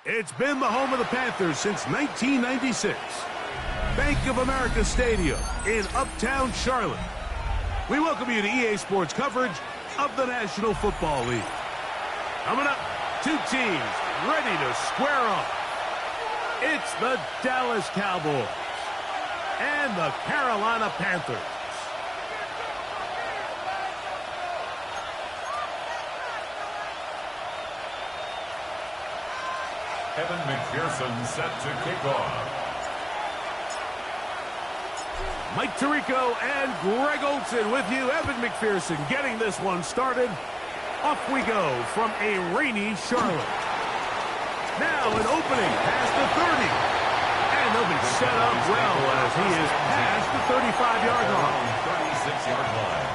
It's been the home of the Panthers since 1996. Bank of America Stadium in Uptown Charlotte. We welcome you to EA Sports coverage of the National Football League. Coming up, two teams ready to square off. It's the Dallas Cowboys and the Carolina Panthers. Evan McPherson set to kick off. Mike Tirico and Greg Olson with you. Evan McPherson getting this one started. Off we go from a rainy Charlotte. Now an opening past the 30. And they'll be set up well as he is past the 35-yard line. 36-yard line.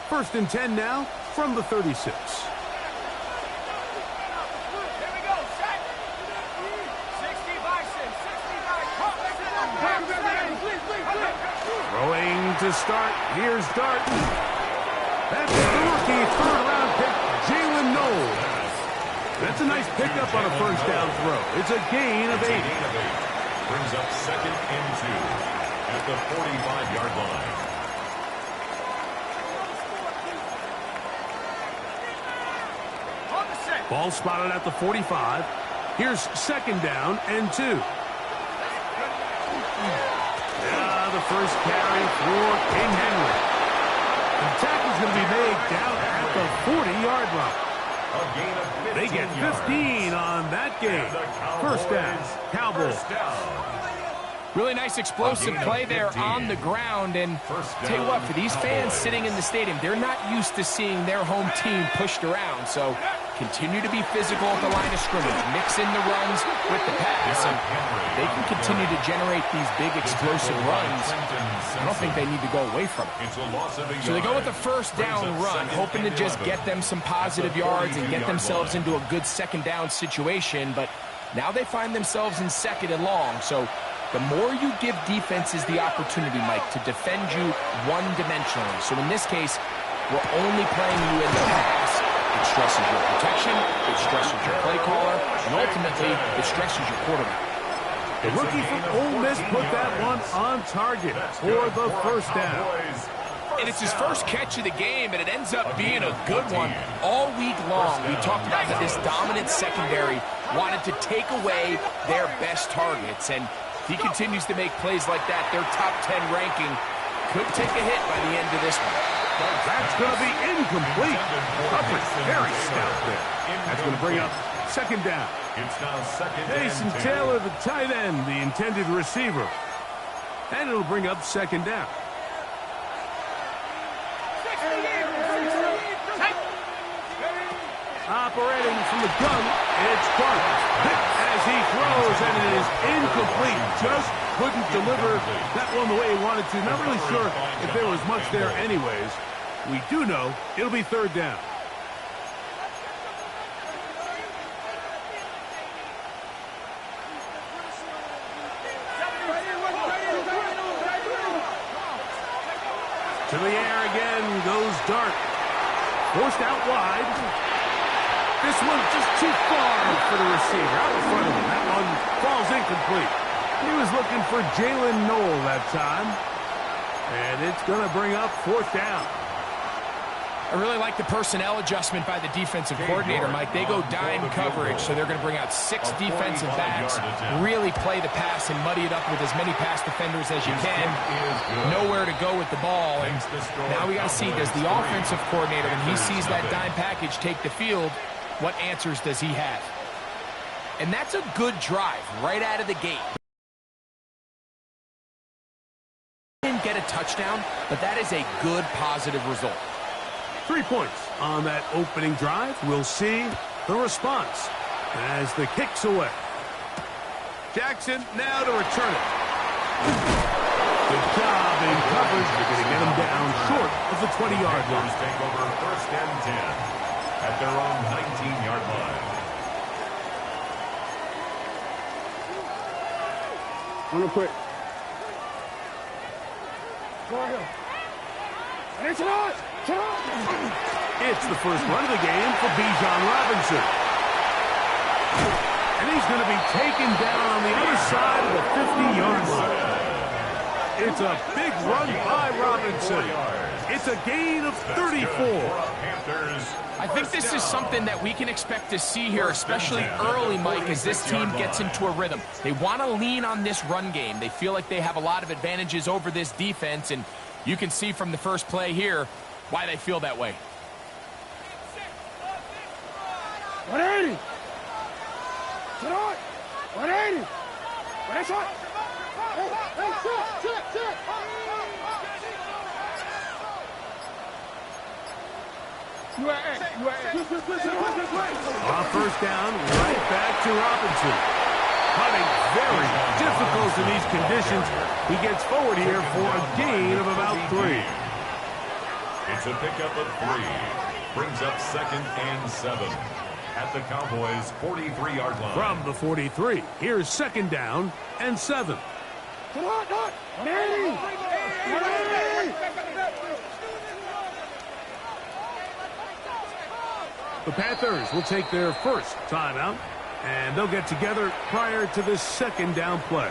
First and 10 now from the 36. Throwing to start. Here's Dart. That's the rookie third-round pick, Jalen Knowles. That's a nice pickup on a first down throw. It's a gain of 8. Brings up second and 2 at the 45-yard line. Ball spotted at the 45. Here's second down and 2. The first carry for King Henry. The tackle's going to be made down at the 40-yard line. They get 15 on that game. First down, Cowboys. Really nice explosive play there on the ground. And tell you what, for these fans sitting in the stadium, they're not used to seeing their home team pushed around. So continue to be physical at the line of scrimmage. Mix in the runs with the pass. And they can continue to generate these big explosive runs. I don't think they need to go away from it. So they go with the first down run, hoping to just get them some positive yards and get themselves into a good second down situation. But now they find themselves in second and long. So the more you give defenses the opportunity, Mike, to defend you one-dimensionally. So in this case, we're only playing you in the pass. It stresses your protection, it stresses your play caller, and ultimately, it stresses your quarterback. The rookie from Ole Miss put that one on target for the first down. And it's his first catch of the game, and it ends up being a good one. All week long, we talked about how this dominant secondary wanted to take away their best targets, and if he continues to make plays like that, their top 10 ranking could take a hit by the end of this one. That's going to be incomplete. Coverage very stout there. That's going to bring up second down. It's now second and Jason 10. Taylor, the tight end, the intended receiver. And it'll bring up second down. Operating from the gun, it's Dart. As he throws, and it is incomplete. Just couldn't deliver that one the way he wanted to. Not really sure if there was much there anyways. We do know it'll be third down. To the air again goes Dart. Forced out wide. This one's just too far for the receiver. Out in front of him. That one falls incomplete. He was looking for Jalen Knowles that time. And it's going to bring up fourth down. I really like the personnel adjustment by the defensive coordinator, Mike. They go dime coverage, so they're going to bring out 6 defensive backs, really play the pass and muddy it up with as many pass defenders as you can. Nowhere to go with the ball. And now we got to see, does the offensive coordinator, when he sees that dime package take the field, what answers does he have? And that's a good drive right out of the gate. Didn't get a touchdown, but that is a good positive result. 3 points on that opening drive. We'll see the response as the kick's away. Jackson now to return it. Good job in coverage. They're going to get him down short of the 20-yard line. Take over first and 10 at their own 19-yard line. Real quick. Go ahead. It's the first run of the game for Bijan Robinson. And he's going to be taken down on the other side of the 50-yard line. It's a big run by Robinson. It's a gain of 34. I think this is something that we can expect to see here, especially early, Mike, as this team gets into a rhythm. They want to lean on this run game. They feel like they have a lot of advantages over this defense, and you can see from the first play here why they feel that way. 180. Sit on. 180. What is it? Sit. On first down, right back to Robinson. Hunting very difficult in these conditions. He gets forward here for a gain of about 3. It's a pickup of 3. Brings up 2nd and 7 at the Cowboys' 43-yard line. From the 43, here's 2nd down and 7. The Panthers will take their first timeout, and they'll get together prior to this 2nd down play.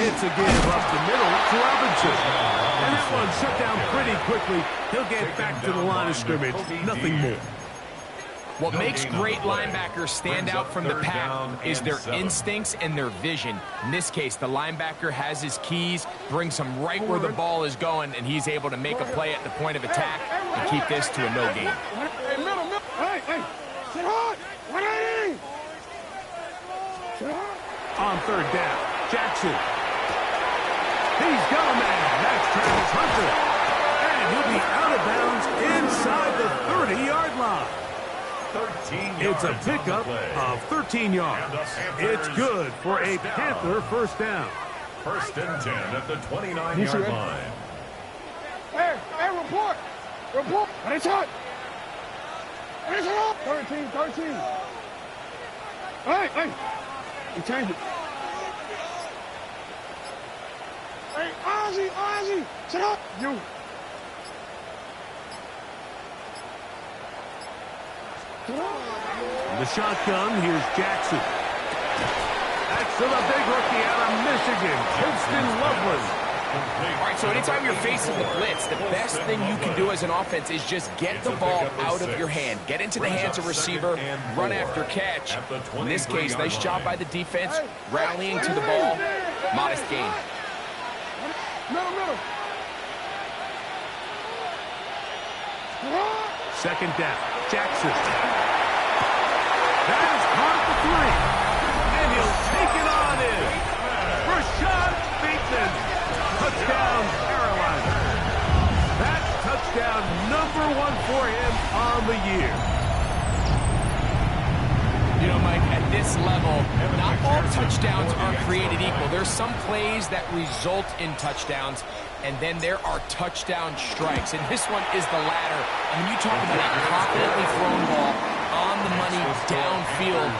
It's a give up the middle to Robinson. And that one shut down pretty quickly. He'll get back to the line of scrimmage. Nothing more. What makes great linebackers stand out from the pack is their instincts and their vision. In this case, the linebacker has his keys, brings him right where the ball is going, and he's able to make a play at the point of attack and keep this to a no gain. On 3rd down, Jackson. He's got a man. That's Travis Hunter. And he'll be out of bounds inside the 30-yard line. 13 It's a pickup of 13 yards. It's good for a Panther first down. 1st and 10 at the 29-yard line. Hey, report. What is it? 13. Hey. You change it. Hey, Ozzy. Sit up. You. The shotgun, here's Jackson. That's to the big rookie out of Michigan, Kinston Loveland. All right, so anytime you're facing the blitz, the best thing you can do as an offense is just get the ball out of your hand. Get into the hands of receiver, run after catch. In this case, nice job by the defense, rallying to the ball. Modest gain. Middle. 2nd down, Jackson. That is caught at the 3. And he'll take it on in. Rashad Bateman. Touchdown, Carolina. That's touchdown number 1 for him on the year. You know, Mike, at this level, not all touchdowns are created equal. There's some plays that result in touchdowns, and then there are touchdown strikes. And this one is the latter. And when you talk about a confidently thrown ball on the money downfield,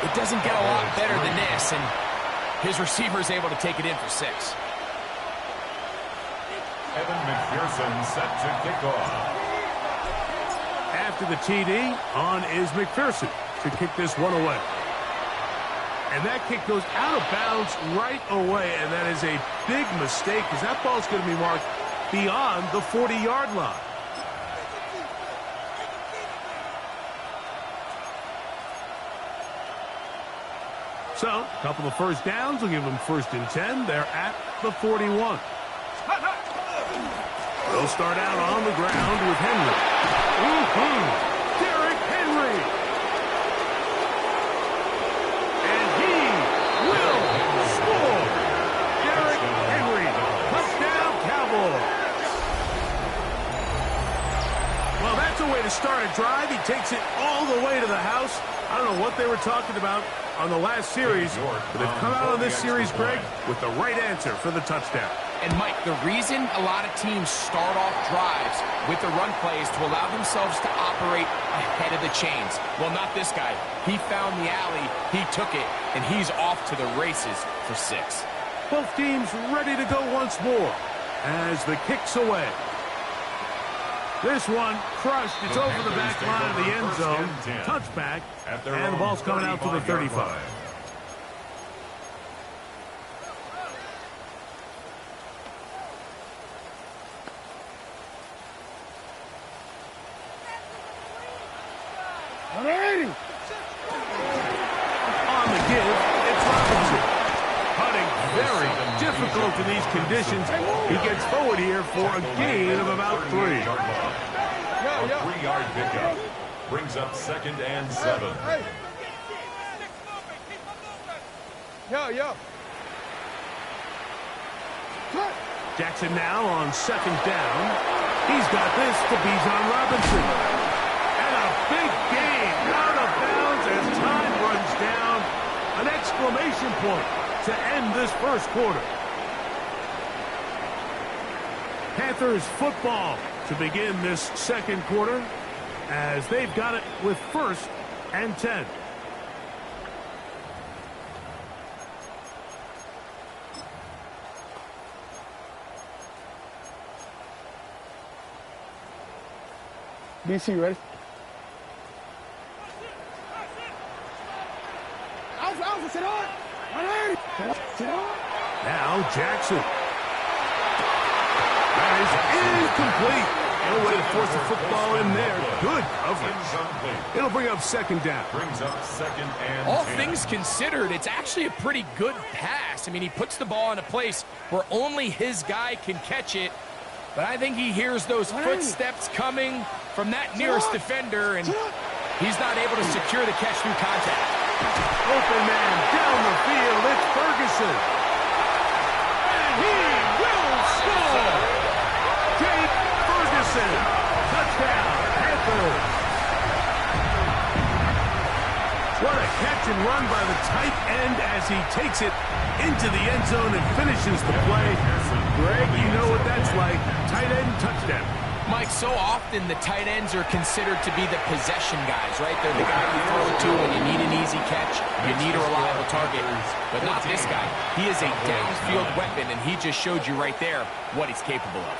it doesn't get a lot better than this. And his receiver is able to take it in for 6. Evan McPherson set to kick off. After the TD, on is McPherson to kick this one away. And that kick goes out of bounds right away, and that is a big mistake because that ball's going to be marked beyond the 40-yard line. So, a couple of first downs will give them 1st and 10. They're at the 41. They'll start out on the ground with Henry. Derrick Henry. And he will score. Derrick Henry. Touchdown, Cowboys. Well, that's a way to start a drive. He takes it all the way to the house. I don't know what they were talking about on the last series, but they've come out on this series, Greg, with the right answer for the touchdown. And, Mike, the reason a lot of teams start off drives with the run plays to allow themselves to operate ahead of the chains. Well, not this guy. He found the alley, he took it, and he's off to the races for 6. Both teams ready to go once more as the kick's away. This one crushed. It's over the back line of the end zone. Touchback, and the ball's coming out to the 35. On the give, it's Robinson. Putting very difficult in these conditions. He gets forward here for a gain of about 3. A 3-yard pickup brings up 2nd and 7. Jackson now on 2nd down. He's got this to Bijan Robinson. And a big gain out of bounds as time runs down. An exclamation point to end this first quarter. Panthers football to begin this second quarter as they've got it with 1st and 10. BC, ready? Alpha, sit on! Now Jackson. That is incomplete. No way to force the football in there. Good coverage. It'll bring up 2nd down. Brings up 2nd and All 10. things considered, it's actually a pretty good pass. I mean, he puts the ball in a place where only his guy can catch it. But I think he hears those footsteps coming from that nearest defender, and he's not able to secure the catch through contact. Open man down the field. It's Ferguson. And he will score. Jake Ferguson. Touchdown, Panthers. What a catch and run by the tight end as he takes it into the end zone and finishes the play. Greg, you know what that's like. Tight end touchdown. Mike, so often the tight ends are considered to be the possession guys, right? They're the guy you throw it to when you need an easy catch, you need a reliable target. But not this guy. He is a downfield weapon, and he just showed you right there what he's capable of.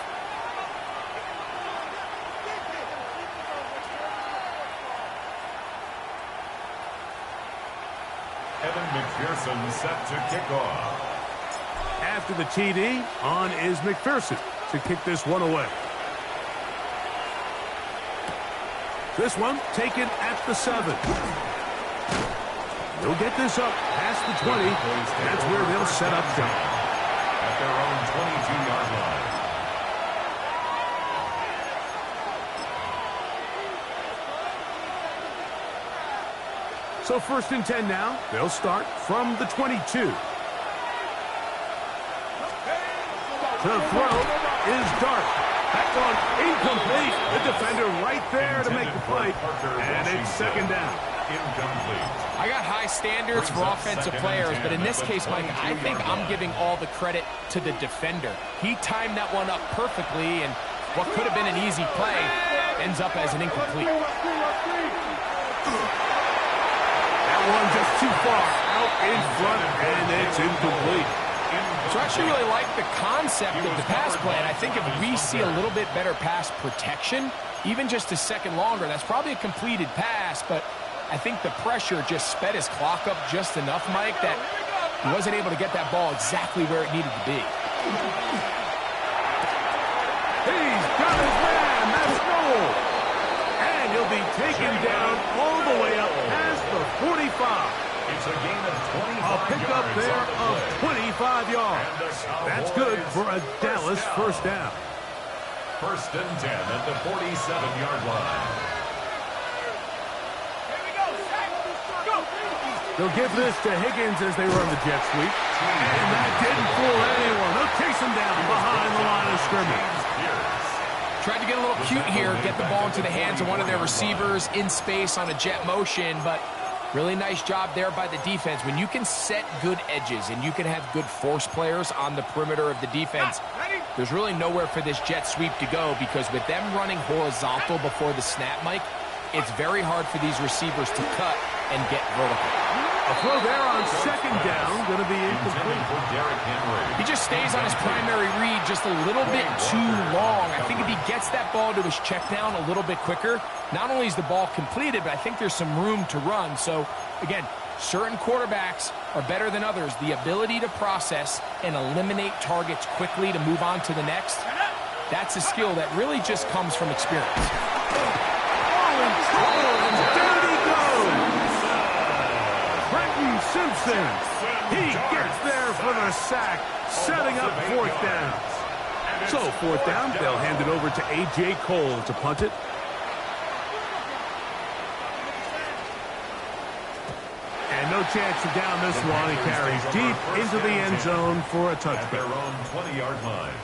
Evan McPherson set to kick off. After the TD, on is McPherson to kick this one away. This one taken at the 7. They'll get this up past the 20. That's where they'll set up shop. At their own 22-yard line. So 1st and 10 now. They'll start from the 22. The throw is Dart. Back on incomplete. The defender right there to make the play. And it's 2nd down. Incomplete. I got high standards for offensive players, but in this case, Mike, I think I'm giving all the credit to the defender. He timed that one up perfectly, and what could have been an easy play ends up as an incomplete. That one just too far out in front, and it's incomplete. So I actually really like the concept of the pass play, and I think if we see a little bit better pass protection, even just a second longer, that's probably a completed pass, but I think the pressure just sped his clock up just enough, Mike, that he wasn't able to get that ball exactly where it needed to be. He's got his man. That's goal. And he'll be taken down all the way up past the 45. It's a gain of 25 A pickup yards there on the of play. 25 yards. That's good for a Dallas first down. 1st and 10 at the 47-yard line. They'll give this to Higgins as they run the jet sweep. And that didn't fool anyone. They'll chase him down behind the line of scrimmage. Tried to get a little cute here, get the ball into the hands of one of their receivers in space on a jet motion, but Really nice job there by the defense. When you can set good edges and you can have good force players on the perimeter of the defense, there's really nowhere for this jet sweep to go, because with them running horizontal before the snap, Mike, it's very hard for these receivers to cut and get vertical. A throw there on second down, going to be incomplete. He just stays on his primary read just a little bit too long. I think if he gets that ball to his check down a little bit quicker, not only is the ball completed, but I think there's some room to run. So, again, certain quarterbacks are better than others. The ability to process and eliminate targets quickly to move on to the next, that's a skill that really just comes from experience. Down he goes! Brenton Simpson, he gets there for the sack, setting up fourth down. So, fourth down, they'll hand it over to A.J. Cole to punt it. And no chance to down this one. He carries deep into the end zone for a touchback. At their own 20-yard line.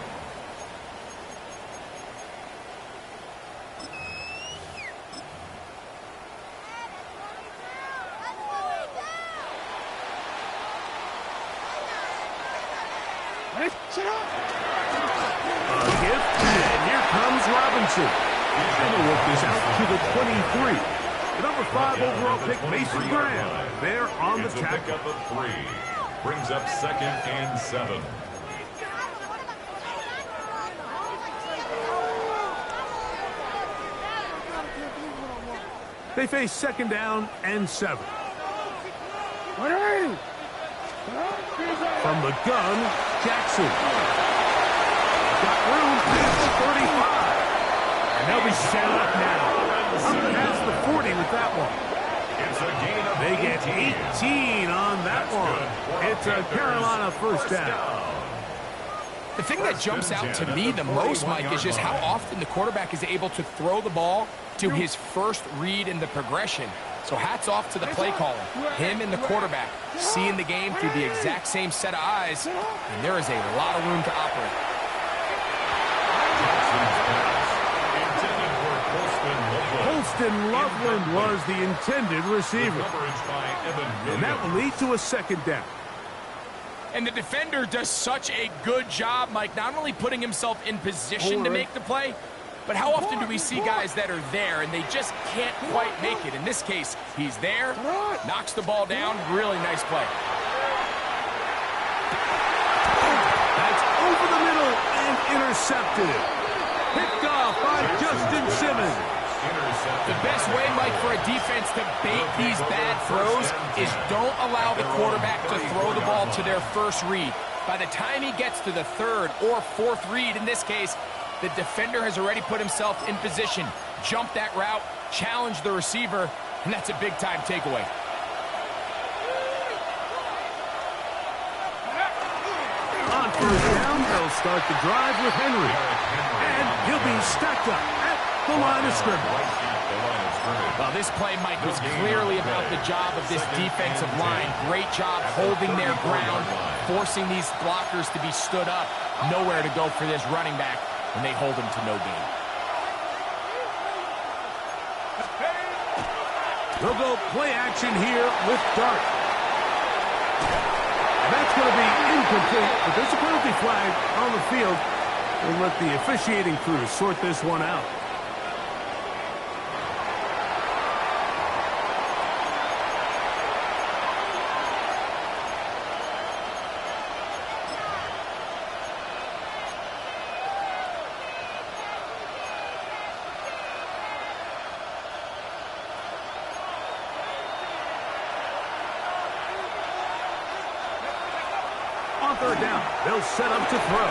A gift, and here comes Robinson. And he'll work this out to the 23. The number 5 overall pick, Mason Graham, there on the tackle. It's a pickup of 3. Brings up 2nd and 7. They face 2nd down and 7. From the gun, Jackson. Got room past the 35. And they'll be set up now. Up past the 40 with that one. It's a gain of They get 18 on that one. It's a Carolina first down. The thing that jumps out to me the most, Mike, is just how often the quarterback is able to throw the ball to his first read in the progression. So hats off to the play caller. Him and the quarterback seeing the game through the exact same set of eyes, and there is a lot of room to operate. Holston Loveland was the intended receiver. And that will lead to a 2nd down. And the defender does such a good job, Mike, not only putting himself in position to make the play, but how often do we see guys that are there and they just can't quite make it? In this case, he's there, knocks the ball down, really nice play. That's over the middle and intercepted. Picked off by Justin Simmons. The best way, Mike, for a defense to bait these bad throws is don't allow the quarterback to throw the ball to their first read. By the time he gets to the 3rd or 4th read, in this case, the defender has already put himself in position, jumped that route, challenged the receiver, and that's a big-time takeaway. On first down, they'll start the drive with Henry. And he'll be stacked up at the line of scrimmage. Well, this play, Mike, was clearly about the job of this defensive line. Great job holding their ground, forcing these blockers to be stood up. Nowhere to go for this running back, and they hold him to no gain. They'll go play action here with Dart. That's going to be incomplete, but there's a penalty flag on the field. We'll let the officiating crew sort this one out. On 3rd down, they'll set up to throw.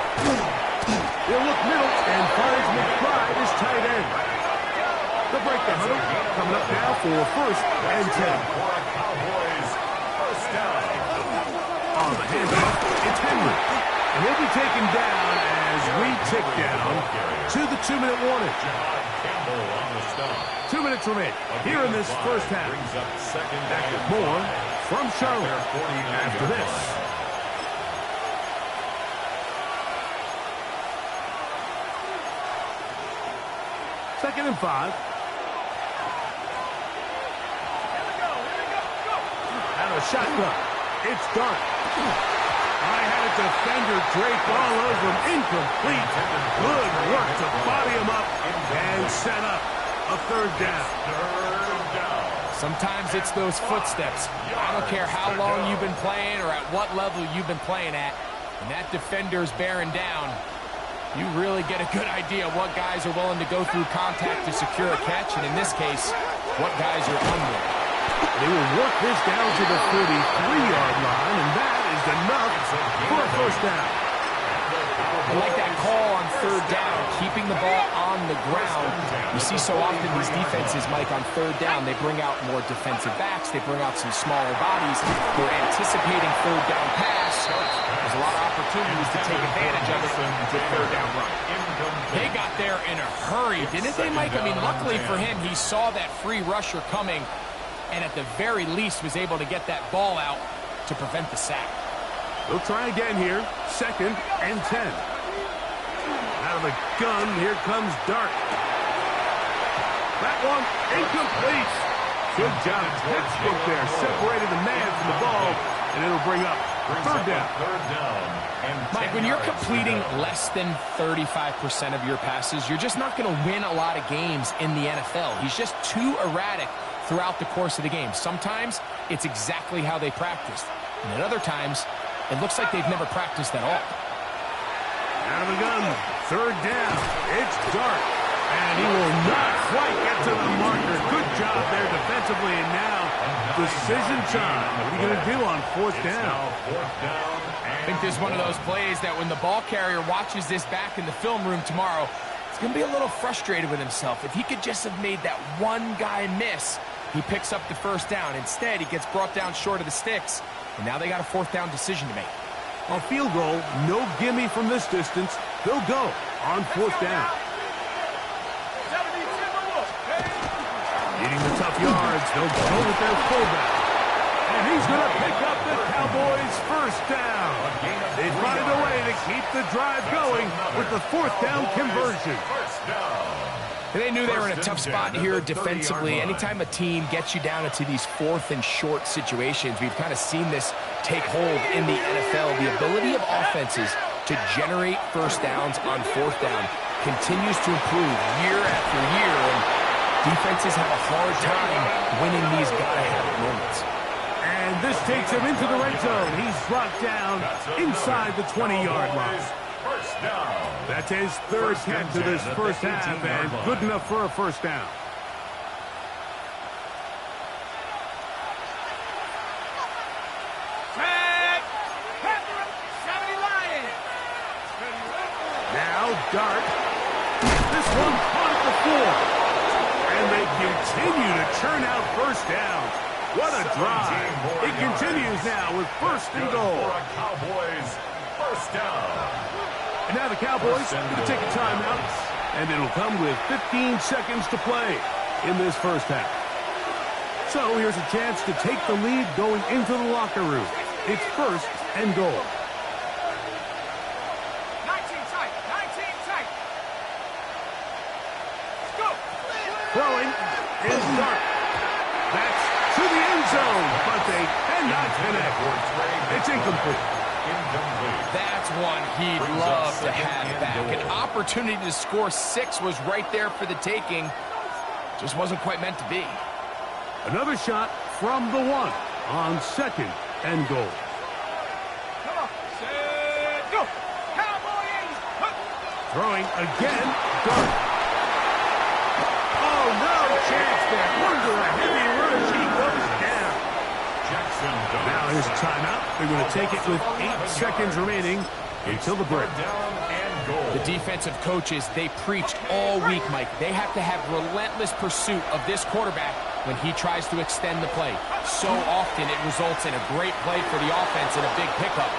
They'll look middle and finds McBride as tight end. They'll break the huddle. Coming up now for 1st and 10. On the handoff, it's Henry. And he'll be taken down as we tick down to the 2-minute warning. 2 minutes remain here in this first half. Back with more from Charlotte after this. 2nd and 5. shotgun. It's Dart. I had a defender drape all over him. Incomplete. Good work to body him up and set up a third down. Sometimes it's those footsteps. I don't care how long you've been playing or at what level you've been playing at. When that defender's bearing down, you really get a good idea of what guys are willing to go through contact to secure a catch, and in this case, what guys are under. They will work this down to the 33-yard line, and that is enough for a first down. I like that call on third down, keeping the ball on the ground. You see so often these defenses, Mike, on third down, they bring out more defensive backs. They bring out some smaller bodies. They're anticipating third down pass. There's a lot of opportunities to take advantage of it with third down run. They got there in a hurry, didn't they, Mike? I mean, luckily for him, he saw that free rusher coming and at the very least was able to get that ball out to prevent the sack. They'll try again here. 2nd and 10. Out of the gun, here comes Dart. That one incomplete. Good job. Textbook there. Separated the man from the ball, and it'll bring up third down. Mike, when you're completing less than 35% of your passes, you're just not going to win a lot of games in the NFL. He's just too erratic throughout the course of the game. Sometimes it's exactly how they practiced, and at other times it looks like they've never practiced at all. Out of the gun, third down. It's Dart, and he will not quite get to the marker. Good job there defensively, and now decision time. What are you going to do on fourth down? I think this is one of those plays that when the ball carrier watches this back in the film room tomorrow, he's going to be a little frustrated with himself. If he could just have made that one guy miss, he picks up the first down. Instead, he gets brought down short of the sticks, and now they got a fourth down decision to make. A field goal, no gimme from this distance. They'll go on fourth down. Needing the tough yards, they'll go with their fullback. And he's going to pick up the Cowboys' first down. They find a way to keep the drive going with the fourth down conversion. They knew they were in a tough spot here defensively. Anytime a team gets you down into these fourth and short situations, we've kind of seen this take hold in the NFL. The ability of offenses to generate first downs on fourth down continues to improve year after year, and defenses have a hard time winning these gotta-have-it moments. And this takes him into the red zone. He's brought down inside the 20-yard line. That's his third catch of this first half, and good enough for a first down. Now Dart. This one caught at the floor. And they continue to churn out first downs. What a drive. It continues now with first and goal. Cowboys first down. And now the Cowboys going to take a timeout, and it'll come with 15 seconds to play in this first half. So here's a chance to take the lead going into the locker room. It's first and goal. 19 tight, 19 tight. Let's go. Throwing is Dart. That's to the end zone, but they cannot connect. It's incomplete. That's one he'd love to have back. An opportunity to score 6 was right there for the taking. Just wasn't quite meant to be. Another shot from the 1 on second and goal. Come on. Set, go. Cowboys. Throwing again, Dart. Oh, no chance there. Under a heavy rush, he goes down. Now his timeout. They're going to take it with 8 seconds remaining until the break. The defensive coaches, they preached all week, Mike. They have to have relentless pursuit of this quarterback when he tries to extend the play. So often it results in a great play for the offense and a big pickup.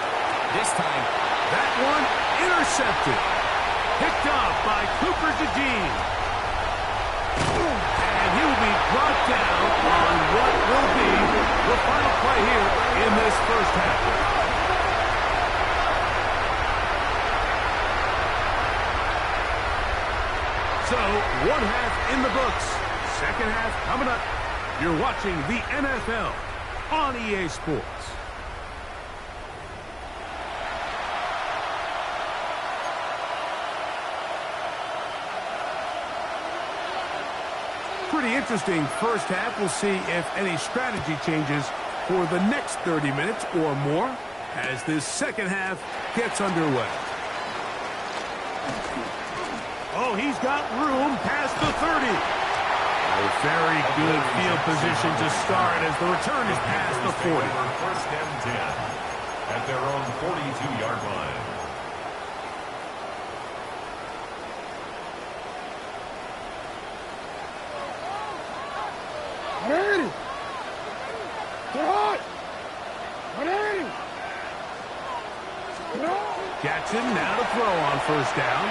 This time, that one intercepted. Picked off by Cooper DeJean. And he will be brought down on what will be the final play here in this first half. So, one half in the books. Second half coming up. You're watching the NFL on EA Sports. Pretty interesting first half. We'll see if any strategy changes for the next 30 minutes or more as this second half gets underway. Oh, he's got room past the 30. A very good field position to start as the return is past the 40. First and 10 at their own 42-yard line. Jackson now to throw on first down.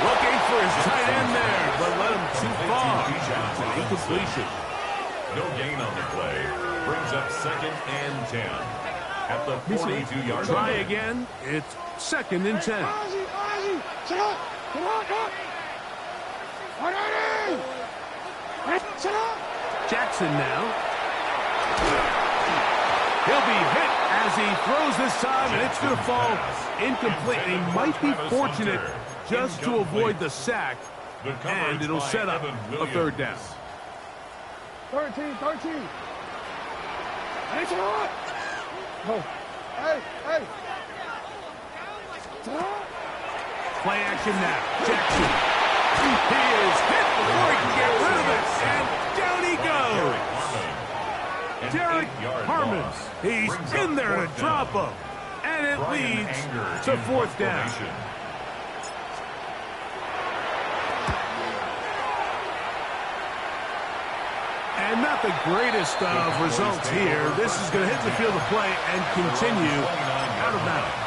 Looking for his tight end there, but let him too far. It's an incompletion. No gain on the play. Brings up second and 10 at the 42-yard line. Try again. It's second and 10. Jackson now. He'll be hit as he throws this time, and it's going to fall incomplete. He might be fortunate just to avoid the sack, and it'll set up a third down. 13. It's hot. Oh. Hey. Play action now. Jackson. He is hit before he can get rid of it, and down he goes. Derek Harmon. He's in there to drop him, and it leads to fourth down. And not the greatest of results here. This is going to hit the field of play and continue out of bounds.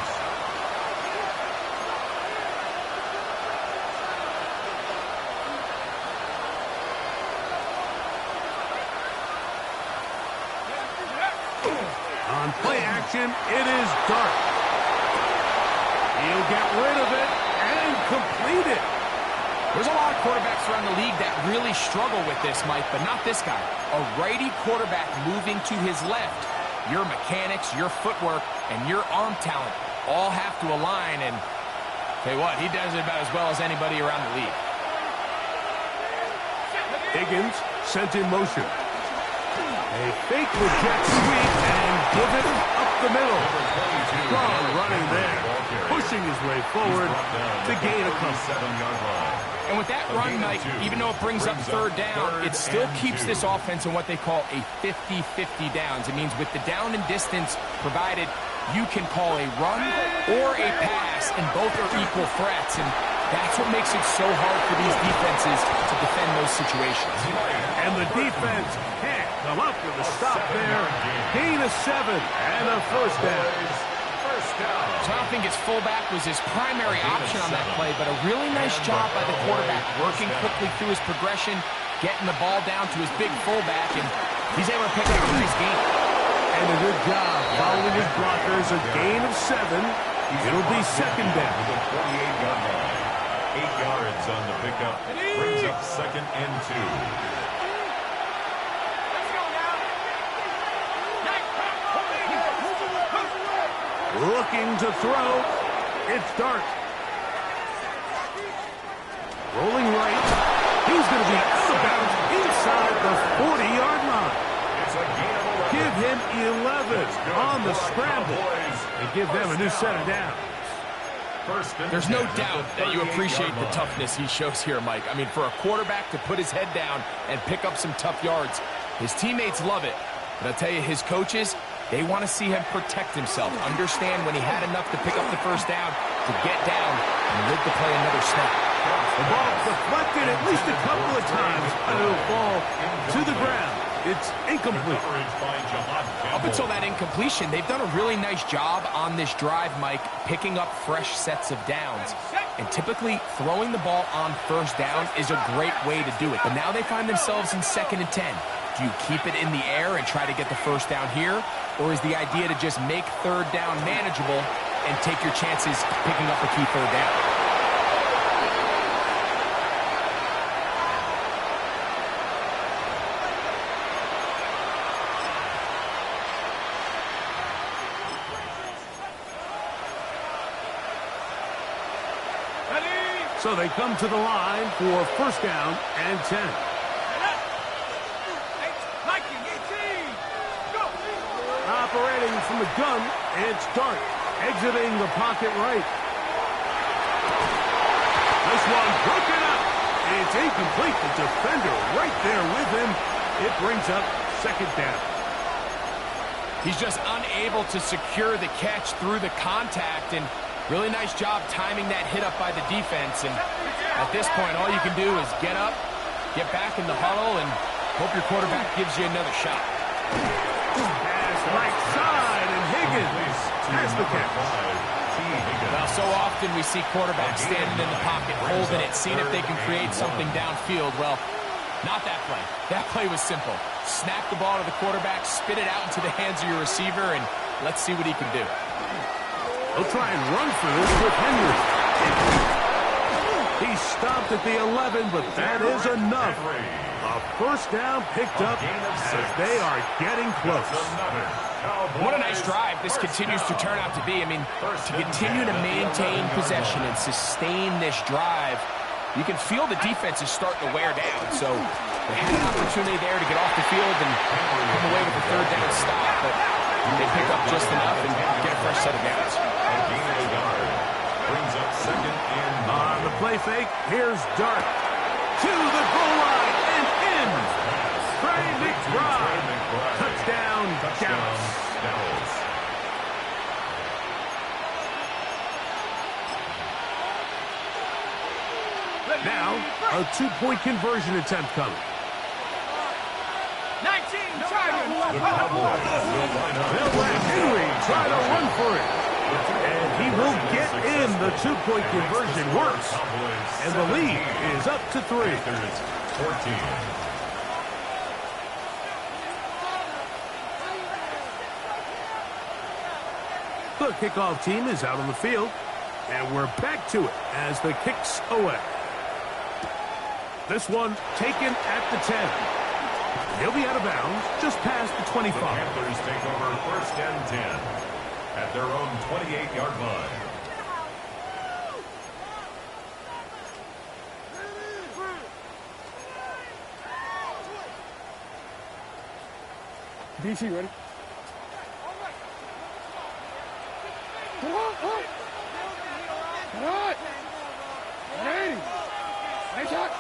On play action, it is Dart. He'll get rid of it and complete it. There's a lot of quarterbacks around the league that really struggle with this, Mike, but not this guy. A righty quarterback moving to his left. Your mechanics, your footwork, and your arm talent all have to align, and tell you what, he does it about as well as anybody around the league. Higgins sent in motion. A fake with jet sweep and give it up the middle. Strong running there, pushing his way forward to gain a couple. And with that run, Mike, even though it brings up third down, it still keeps this offense in what they call a 50-50 downs. It means with the down and distance provided, you can call a run or a pass, and both are equal threats. And that's what makes it so hard for these defenses to defend those situations. And the defense can't come up with a stop there. Gain of 7 and a first down. So I don't think his fullback was his primary option on that play, but a really nice job by the quarterback, working quickly through his progression, getting the ball down to his big fullback, and he's able to pick up a nice gain. And a good job following his blockers. A gain of 7. It'll be second down. The 48-yard line. 8 yards on the pickup. Brings up second and 2. Looking to throw. It's Dart. Rolling right. He's going to be out of bounds inside the 40-yard line. Give him 11 on the scramble. And give them a new set of downs. There's no doubt that you appreciate the toughness he shows here, Mike. I mean, for a quarterback to put his head down and pick up some tough yards, his teammates love it. But I'll tell you, his coaches, they want to see him protect himself, understand when he had enough to pick up the first down, to get down and live to play another snap. The ball deflected at least a couple of times, and it'll fall to the ground. It's incomplete. Up until that incompletion, they've done a really nice job on this drive, Mike, picking up fresh sets of downs. And typically, throwing the ball on first down is a great way to do it. But now they find themselves in second and 10. Do you keep it in the air and try to get the first down here? Or is the idea to just make third down manageable and take your chances picking up a key third down? So they come to the line for first down and 10. Operating from the gun, it's Dart, exiting the pocket right. This one broken up. It's incomplete. The defender right there with him. It brings up second down. He's just unable to secure the catch through the contact, and really nice job timing that hit up by the defense. And at this point, all you can do is get up, get back in the huddle, and hope your quarterback gives you another shot. Right side, and Higgins has the catch. Well, so often we see quarterbacks standing in the pocket, holding it, seeing if they can create something downfield. Well, not that play. That play was simple. Snap the ball to the quarterback, spit it out into the hands of your receiver, and let's see what he can do. They'll try and run for this with Henry. He stopped at the 11, but that is enough. A first down picked up as they are getting close. What a nice drive this continues to turn out to be. I mean, to continue to maintain possession and sustain this drive, you can feel the defense is starting to wear down. So they had an opportunity there to get off the field and come away with a third down stop, but they pick up just enough and get a fresh set of downs. Brings up second and 9. On the play fake, here's Dart to the goal line and in. Trey McBride. Touchdown, Dallas. Now, a two-point conversion attempt coming. 19, They'll let Henry try to run for it. And he will get in. The two-point conversion works. And the lead is up to 3. 14. The kickoff team is out on the field. And we're back to it as the kick's away. This one taken at the 10. He'll be out of bounds just past the 25. The Panthers take over first and 10 at their own 28-yard line. DC, ready? Come on, come on. Come on. 180. Nice shot.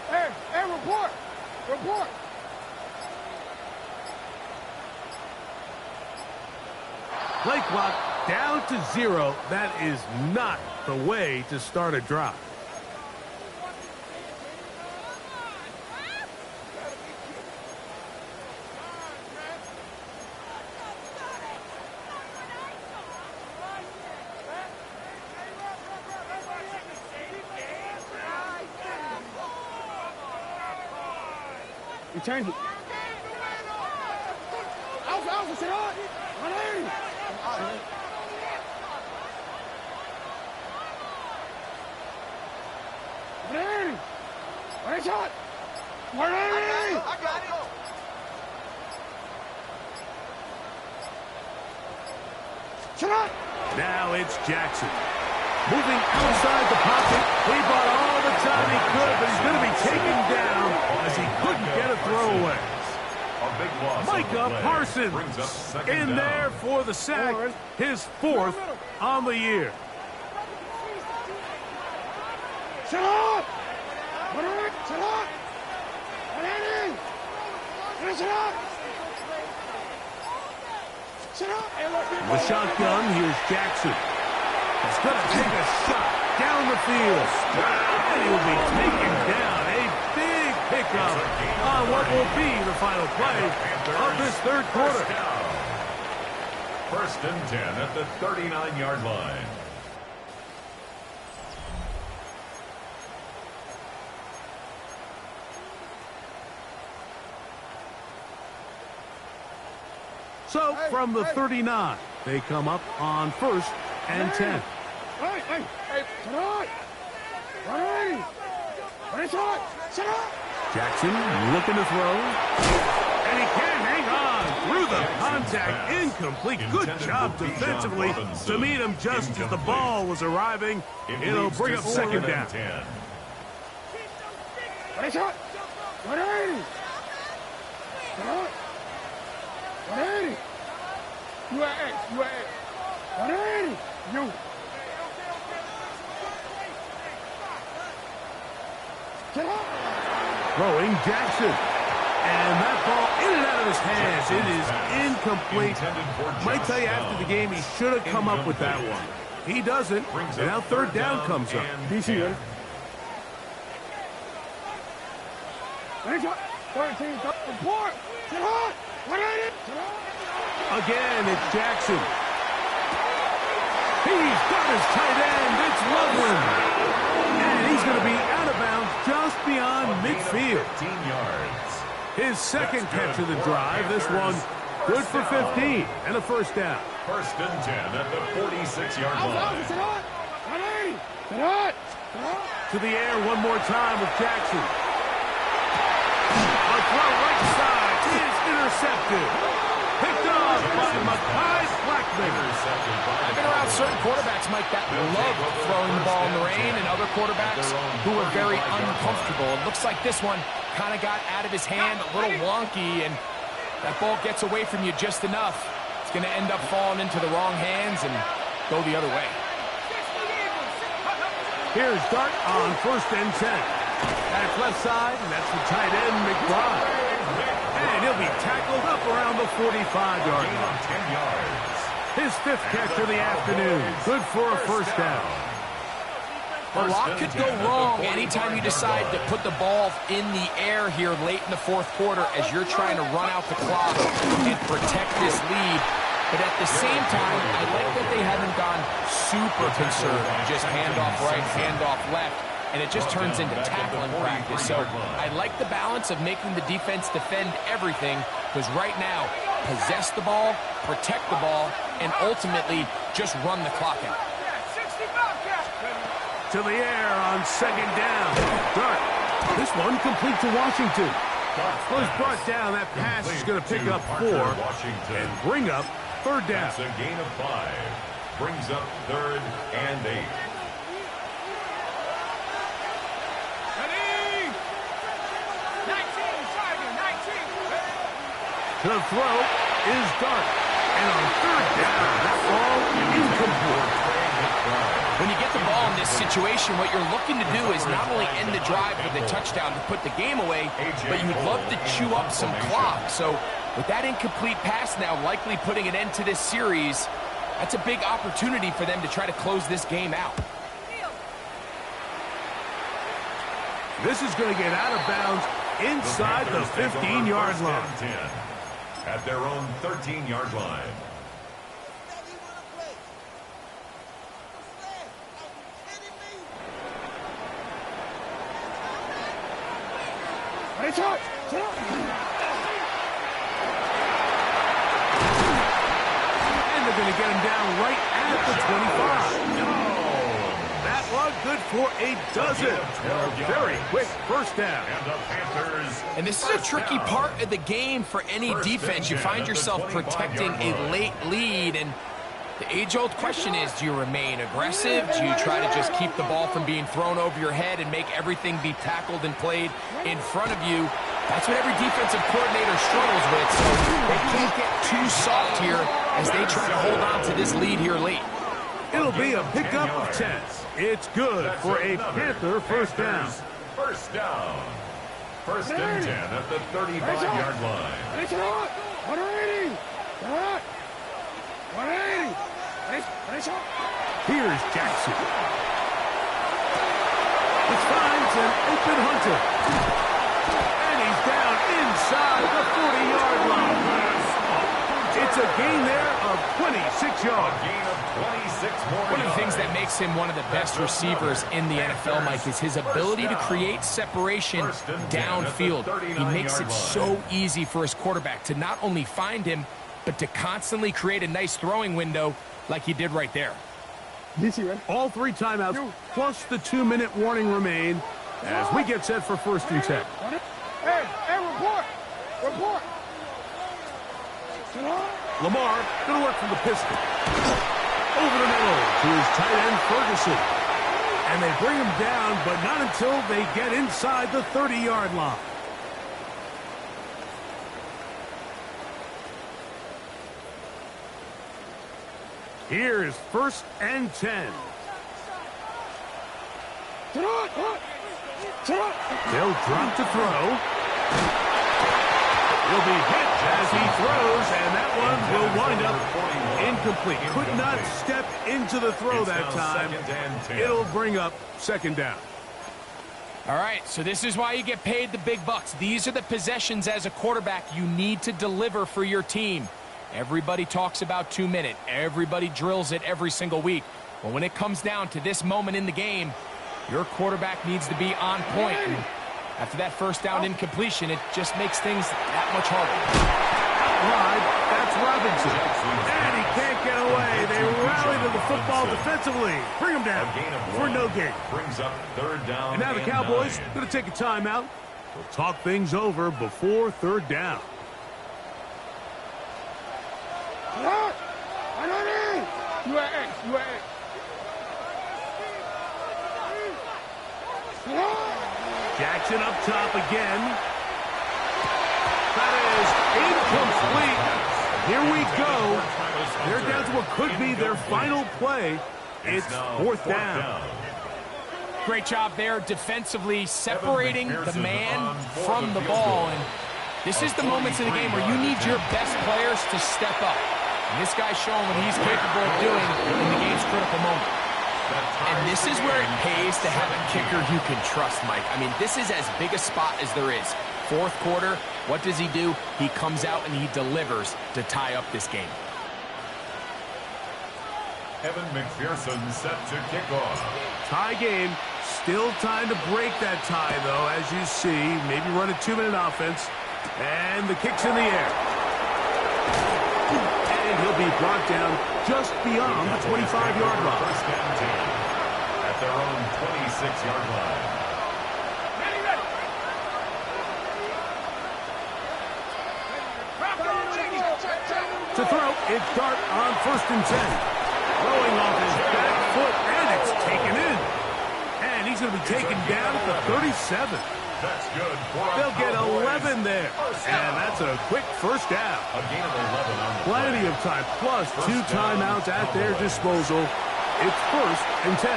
Hey, report. Report. Play clock down to 0. That is not the way to start a drive. You change it. Alpha, sit on. 180. 180. Right shot. 180. I got it. Shut up. Now it's Jackson. Moving outside the pocket. He bought all the time he could, but he's going to be taken down as he couldn't get a throwaway. Micah Parsons in there for the sack, his 4th on the year. Shut up! Shut up! Shut up! Shut up! The shotgun, here's Jackson. He's going to take a shot down the field. And he'll be taken down. A big pickup on what will be the final play of this third quarter. First and 10 at the 39-yard line. So from the 39, they come up on first and 10. Hey, shut up! 180. Jackson looking to throw. And he can't hang on through the contact. Incomplete. Good job defensively to meet him just as the ball was arriving. It'll bring up second down. Throwing Jackson. And that ball in and out of his hands. It is incomplete. Might tell you after the game he should have come up with that one. He doesn't. And now third down comes up. DC, ready? Again, it's Jackson. He's got his tight end. It's Loveland. And he's going to be out of bounds just beyond midfield. 15 yards. His second catch of the drive. This one good for 15 and a first down. First and 10 at the 46-yard line. To the air one more time with Jackson. A throw right side is intercepted. Picked off by Mekhi Blackman. I've been around certain quarterbacks, Mike, that love throwing the ball in the rain, and other quarterbacks who are very uncomfortable. It looks like this one kind of got out of his hand, a little wonky, and that ball gets away from you just enough. It's going to end up falling into the wrong hands and go the other way. Here's Dart on first and 10. That's left side, and that's the tight end, McBride. And he'll be tackled up around the 45-yard line. 10 yards. His fifth catch of the afternoon. Good for a first down. A lot could go wrong anytime you decide to put the ball in the air here late in the fourth quarter as you're trying to run out the clock and protect this lead. But at the same time, I like that they haven't gone super conservative. Just handoff right, handoff left. And it just turns into tackling practice. So I like the balance of making the defense defend everything, because right now, possess the ball, protect the ball, and ultimately just run the clock out. To the air on second down. Dart. This one complete to Washington. Well, he's brought down. That pass is going to pick up 4 and bring up third down. That's a gain of 5. Brings up third and 8. To throw is Dart. And on third down, that ball incomplete. When you get the ball in this situation, what you're looking to do is not only end the drive with a touchdown to put the game away, but you would love to chew up some clock. So with that incomplete pass now likely putting an end to this series, that's a big opportunity for them to try to close this game out. This is going to get out of bounds inside the 15-yard line. At their own 13-yard line. And they're going to get him down right at the 25. That one good for a dozen. Very quick first down. And this is a tricky part of the game for any defense. You find yourself protecting a late lead, and the age-old question is, do you remain aggressive? Do you try to just keep the ball from being thrown over your head and make everything be tackled and played in front of you? That's what every defensive coordinator struggles with, so they can't get too soft here as they try to hold on to this lead here late. It'll be a pickup of 10. It's good for a Panther first down. First down. First and 10 at the 35-yard line. Here's Jackson. He finds an open Hunter. And he's down inside the 40-yard line. It's a gain there of 26 yards. A gain of 26 more One of the things that makes him one of the best receivers in the NFL, Mike, is his ability to create separation downfield. He makes it so easy for his quarterback to not only find him, but to constantly create a nice throwing window like he did right there. All 3 timeouts, plus the 2-minute warning remain. as we get set for 1st and 10. Hey, report. Report. Lamar going to work from the pistol. Over the middle to his tight end, Ferguson. And they bring him down, but not until they get inside the 30-yard line. Here's 1st and 10. They'll drop to throw. He'll be hit as he throws, and that one will wind up incomplete. Could not step into the throw that time. It'll bring up 2nd down. All right, so this is why you get paid the big bucks. These are the possessions as a quarterback you need to deliver for your team. Everybody talks about 2 minutes. Everybody drills it every single week. But when it comes down to this moment in the game, your quarterback needs to be on point. And after that 1st down incompletion, it just makes things that much harder. Wide, that's Robinson. And he can't get away. They rally to the football defensively. Bring him down for no gain. Brings up 3rd down. And now the Cowboys going to take a timeout. We'll talk things over before 3rd down. Jackson up top again. That is incomplete. Here we go. They're down to what could be their final play. It's 4th down. Great job there defensively, separating the man from the ball. And this is the moments in the game where you need your best players to step up. And this guy's showing what he's capable of doing in the game's critical moment. And this is where it pays to have a kicker you can trust, Mike. I mean, this is as big a spot as there is. 4th quarter, what does he do? He comes out and he delivers to tie up this game. Evan McPherson set to kick off. Tie game. Still time to break that tie, though, as you see. Maybe run a 2-minute offense. And the kick's in the air. And he'll be brought down just beyond the 25-yard line. 1st and 10 at their own 26-yard line. To throw, it's Dart on 1st and 10. Throwing off his back foot, and it's taken in. And he's going to be taken down at the 37. That's good. They'll get 11 there. And that's a quick 1st down. A gain of 11 on the Plenty of time, plus 2 timeouts at their disposal. It's 1st and 10.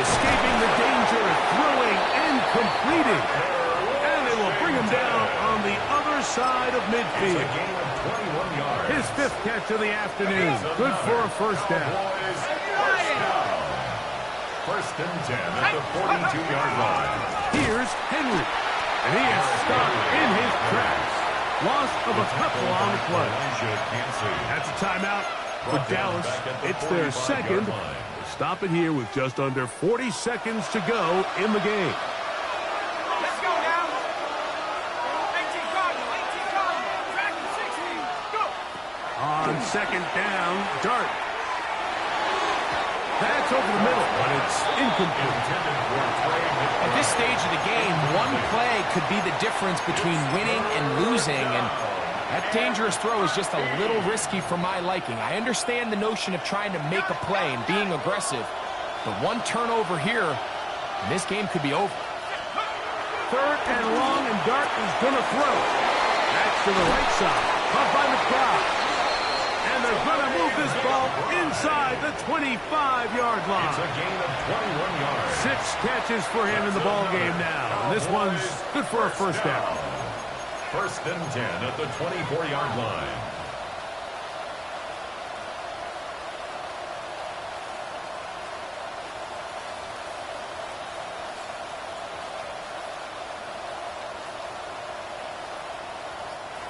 Escaping the danger, throwing and completing. And they will bring him down on the other side of midfield. a gain of 21 yards. His 5th catch of the afternoon. Good for a 1st down. 1st and 10 at the 42-yard line. Here's Henry. And he is stopped in his tracks. Loss of a couple on the play. That's a timeout for Dallas. It's their 2nd. Stop it here with just under 40 seconds to go in the game. Let's go now. 18 Cardinal, 18 Cardinal. Track 16. Go. On 2nd down, Dart. That's over the middle, but it's incomplete. At this stage of the game, one play could be the difference between winning and losing, and that dangerous throw is just a little risky for my liking. I understand the notion of trying to make a play and being aggressive, but one turnover here, and this game could be over. 3rd and long, and Dart is going to throw. That's to the right side, up by the crowd. And they're going to move this ball inside the 25-yard line. It's a gain of 21 yards. 6 catches for him in the ball game now. And this one's good for a 1st down. 1st and 10 at the 24-yard line.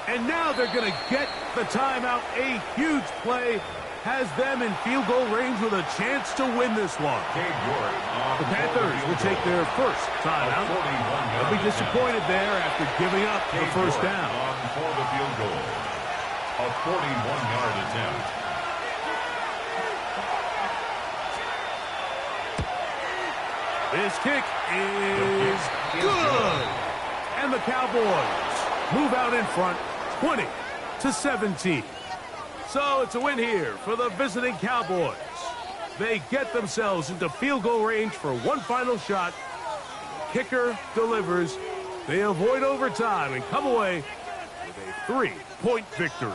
And now they're going to get the timeout. A huge play has them in field goal range with a chance to win this one. The Panthers will take their 1st timeout. They'll be disappointed there after giving up the 1st down. For the field goal. A 41-yard attempt. This kick is good. And the Cowboys move out in front, 20-17. So it's a win here for the visiting Cowboys. They get themselves into field goal range for one final shot. Kicker delivers. They avoid overtime and come away with a 3-point victory.